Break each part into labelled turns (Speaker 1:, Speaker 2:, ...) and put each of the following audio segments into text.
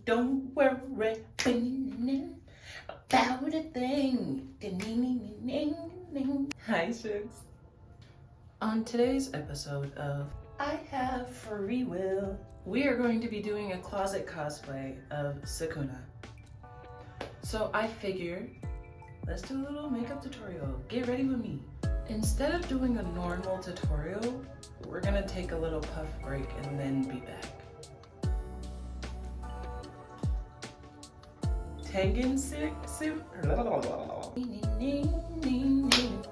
Speaker 1: Don't worry about a thing. Hi, Shugs. On today's episode of I Have Free Will, we are going to be doing a closet cosplay of Sukuna. So I figured, let's do a little makeup tutorial. Get ready with me. Instead of doing a normal tutorial, we're gonna take a little puff break and then be back. Tengen suit.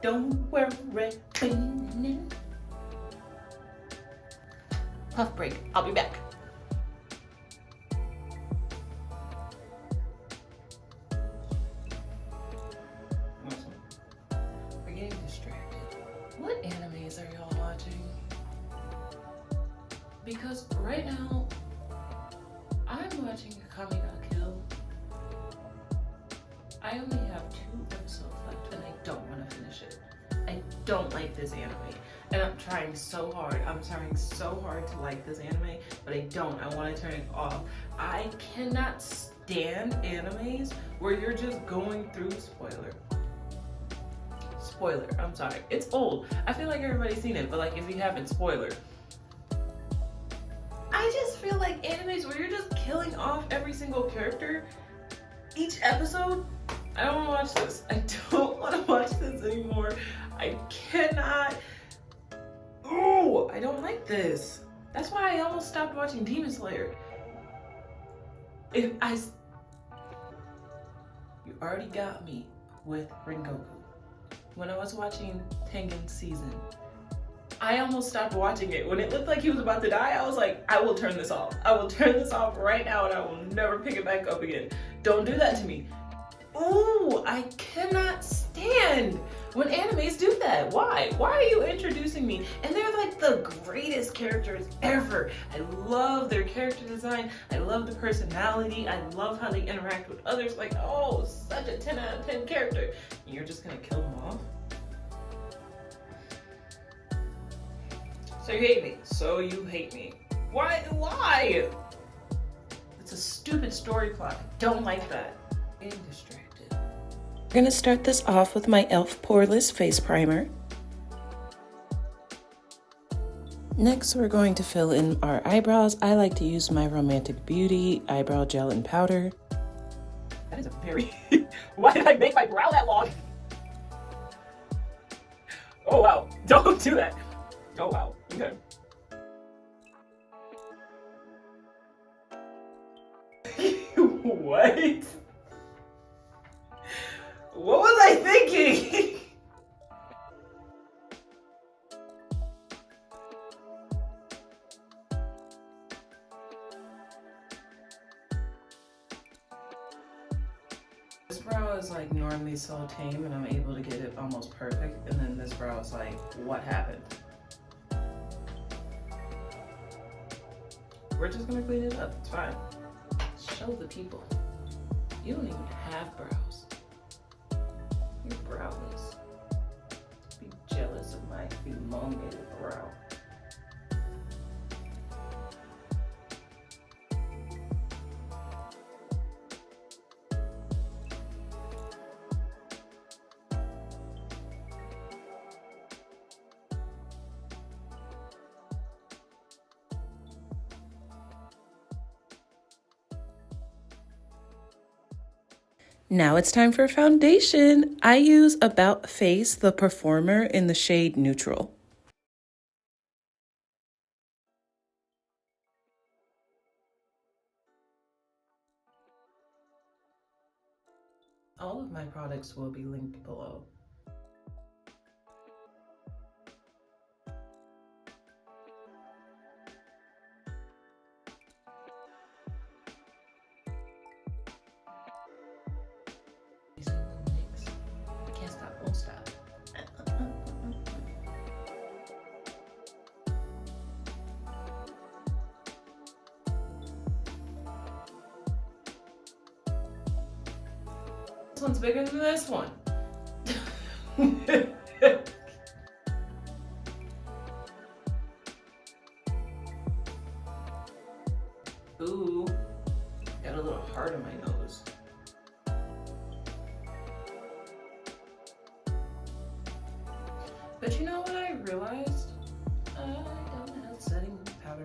Speaker 1: Don't worry. Puff break. I'll be back. We're getting distracted. What animes are y'all watching? Because right now, I'm watching Kami ga Kill. I only have 2 episodes left and I don't want to finish it. I don't like this anime. And I'm trying so hard. I'm trying so hard to like this anime, but I don't. I want to turn it off. I cannot stand animes where you're just going through Spoiler, I'm sorry. It's old. I feel like everybody's seen it, but like if you haven't, spoiler. I just feel like animes where you're just killing off every single character each episode. I don't want to watch this. I don't want to watch this anymore. I cannot. Ooh, I don't like this. That's why I almost stopped watching Demon Slayer. You already got me with Rengoku. When I was watching Tengen season, I almost stopped watching it. When it looked like he was about to die, I was like, I will turn this off. I will turn this off right now and I will never pick it back up again. Don't do that to me. Ooh, I cannot stand when animes do that. Why? Why are you introducing me? And they're like the greatest characters ever. I love their character design. I love the personality. I love how they interact with others. Like, oh, such a 10 out of 10 character. And you're just gonna kill them off? So you hate me. So you hate me. Why? It's a stupid story plot. I don't like that. I'm distracted. We're gonna start this off with my e.l.f. poreless face primer. Next, we're going to fill in our eyebrows. I like to use my Romantic Beauty eyebrow gel and powder. That is a very... Why did I make my brow that long? Oh wow, don't do that. Oh wow, okay. What? What was I thinking? This brow is like normally so tame and I'm able to get it almost perfect, and then this brow is like, what happened? We're just gonna clean it up, it's fine. Show the people. You don't even have brows. You're browless. Be jealous of my elongated brow. Now it's time for foundation. I use About Face, the Performer, in the shade Neutral. All of my products will be linked below. Can't stop, won't stop. This one's bigger than this one. Ooh, gotta little hard on my nose. But you know what I realized? I don't have setting powder.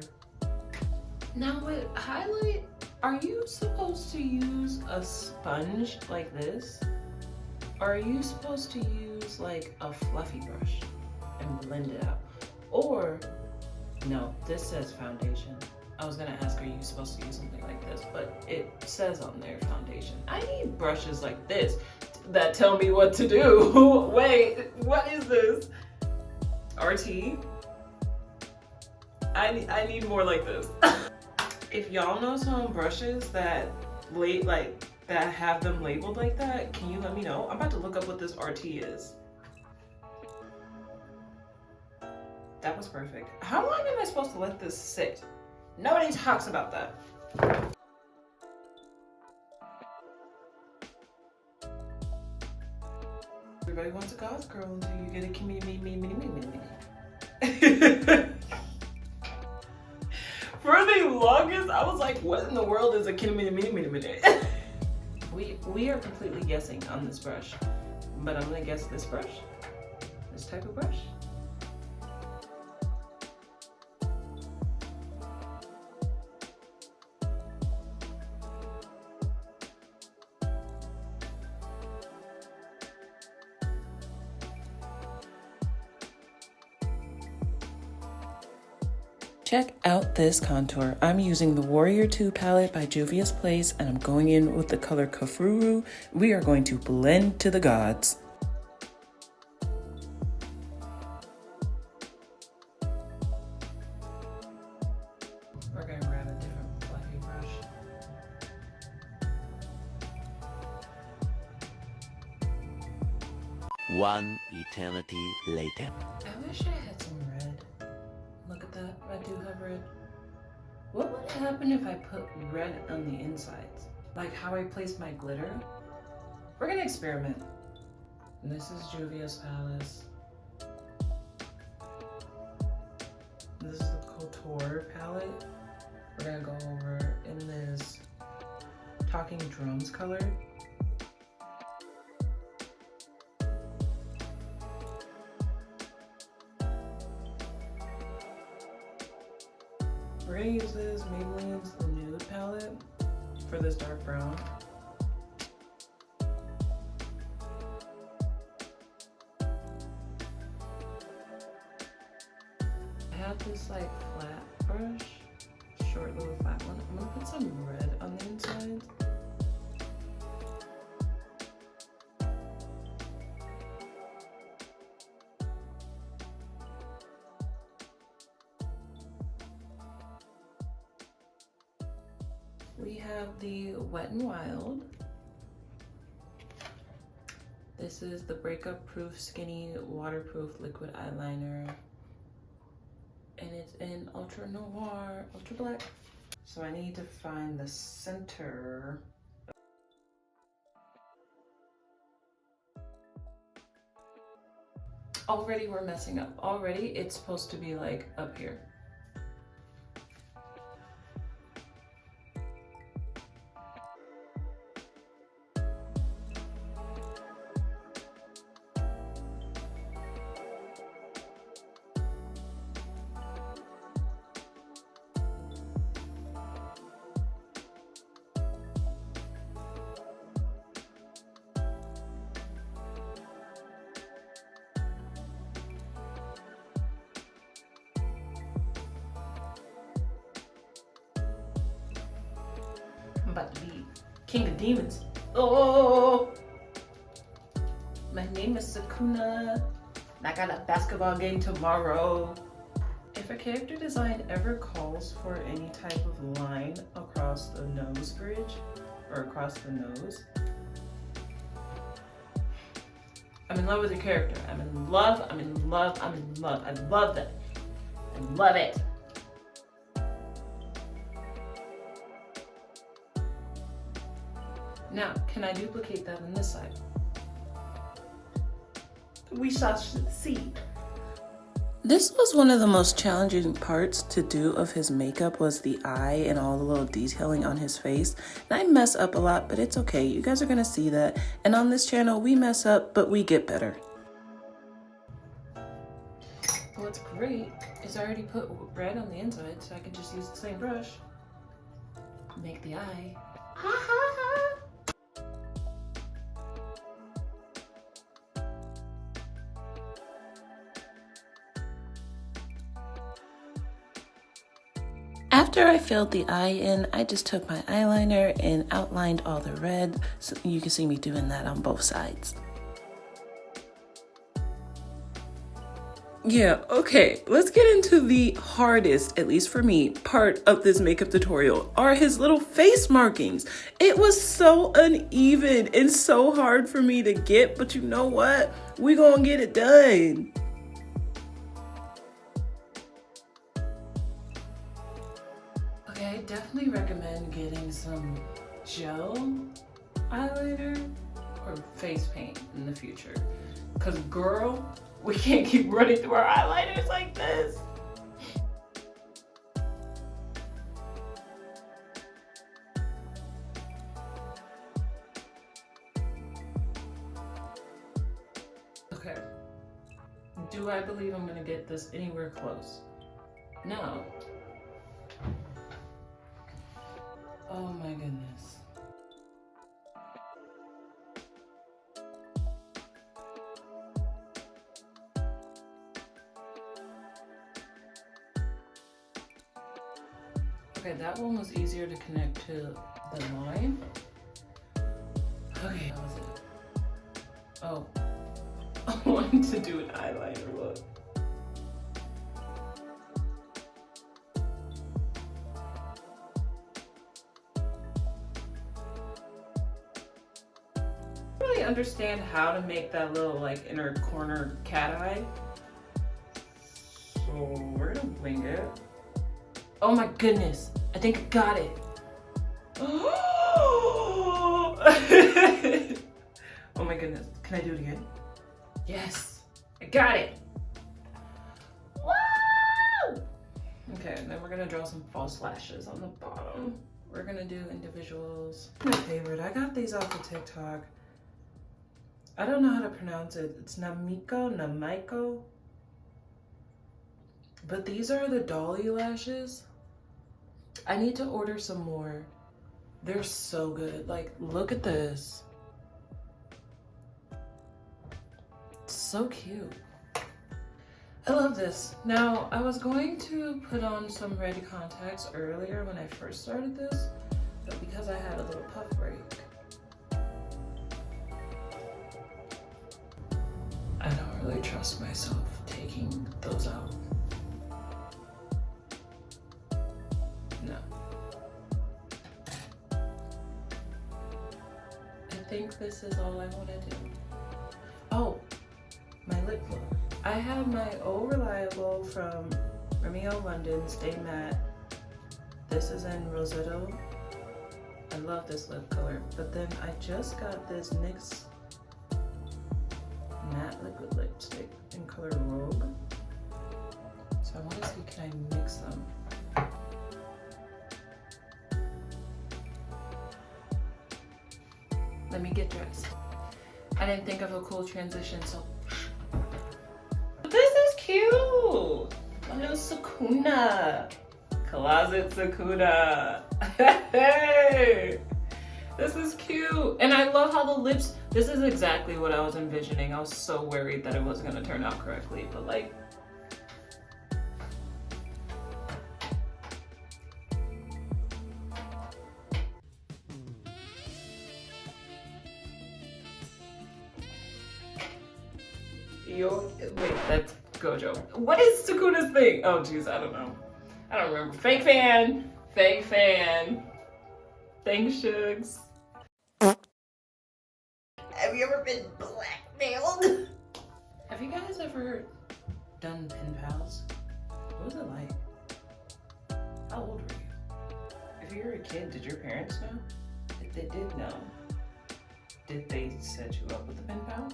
Speaker 1: Now with highlight, are you supposed to use a sponge like this? Or are you supposed to use like a fluffy brush and blend it out? Or, no, this says foundation. I was gonna ask, are you supposed to use something like this? But it says on there foundation. I need brushes like this that tell me what to do. Wait, what is this? RT? I need more like this. If y'all know some brushes that that have them labeled like that, can you let me know? I'm about to look up what this RT is. That was perfect. How long am I supposed to let this sit? Nobody talks about that. Everybody wants a goth girl until you get a For the longest, I was like, what in the world is a We are completely guessing on this brush, but I'm gonna guess this brush, this type of brush. Check out this contour. I'm using the Warrior 2 palette by Juvia Place, and I'm going in with the color Kafuru. We are going to blend to the gods. We're gonna grab a different fluffy brush.
Speaker 2: One eternity later.
Speaker 1: I wish I had some red. Look at that, I do have red. What would happen if I put red on the insides? Like how I place my glitter? We're gonna experiment. And this is Juvia's Palace. This is the Couture palette. We're gonna go over in this Talking Drums color. We're gonna use this Maybelline's the Nude palette for this dark brown. I have this like flat brush, short little flat one. I'm gonna put some red on the inside. We have the Wet n Wild. This is the Breakup Proof Skinny Waterproof Liquid Eyeliner. And it's in Ultra Noir, Ultra Black. So I need to find the center. Already we're messing up. Already it's supposed to be like up here. I'm about to be king of demons. Oh, my name is Sukuna. I got a basketball game tomorrow. If a character design ever calls for any type of line across the nose bridge or across the nose, I'm in love with your character. I'm in love, I'm in love, I'm in love. I love that. I love it. Now, can I duplicate that on this side? We shall see. This was one of the most challenging parts to do of his makeup, was the eye and all the little detailing on his face. And I mess up a lot, but it's okay. You guys are gonna see that. And on this channel, we mess up, but we get better. What's great is I already put red on the inside, so I can just use the same brush. Make the eye. Ha ha ha! After I filled the eye in, I just took my eyeliner and outlined all the red, so you can see me doing that on both sides. Yeah, okay, let's get into the hardest, at least for me, part of this makeup tutorial, are his little face markings. It was so uneven and so hard for me to get, but you know what? We gonna get it done. Okay, I definitely recommend getting some gel eyeliner or face paint in the future. Cause girl, we can't keep running through our eyeliners like this. Okay, do I believe I'm gonna get this anywhere close? No. Oh my goodness. Okay, that one was easier to connect to the line. Okay, how was it? Oh, I wanted to do an eyeliner look. I don't really understand how to make that little like inner corner cat eye. So we're gonna wing it. Oh my goodness, I think I got it. Oh my goodness, can I do it again? Yes, I got it. Woo! Okay, and then we're gonna draw some false lashes on the bottom. We're gonna do individuals. My favorite, I got these off of TikTok. I don't know how to pronounce it. It's Namaiko. But these are the dolly lashes. I need to order some more. They're so good. Like, look at this. It's so cute. I love this. Now, I was going to put on some red contacts earlier when I first started this, but because I had a little puff break, I don't really trust myself taking those out. No. I think this is all I want to do. Oh, my lip look. I have my old reliable from Rimmel London Stay Matte. This is in Rossetto. I love this lip color. But then I just got this NYX matte liquid lipstick in color Rogue. So I want to see, can I mix them? Let me get dressed. I didn't think of a cool transition, so. This is cute. A little Sukuna. Closet Sukuna. Hey! This is cute. And I love how the lips, this is exactly what I was envisioning. I was so worried that it wasn't gonna turn out correctly, but like, wait, that's Gojo. What is Sukuna's thing? Oh geez, I don't know. I don't remember. Fake fan. Fake fan. Thanks, Shugs. Have you ever been blackmailed? Have you guys ever done pen pals? What was it like? How old were you? If you were a kid, did your parents know? If they did know, did they set you up with a pen pal?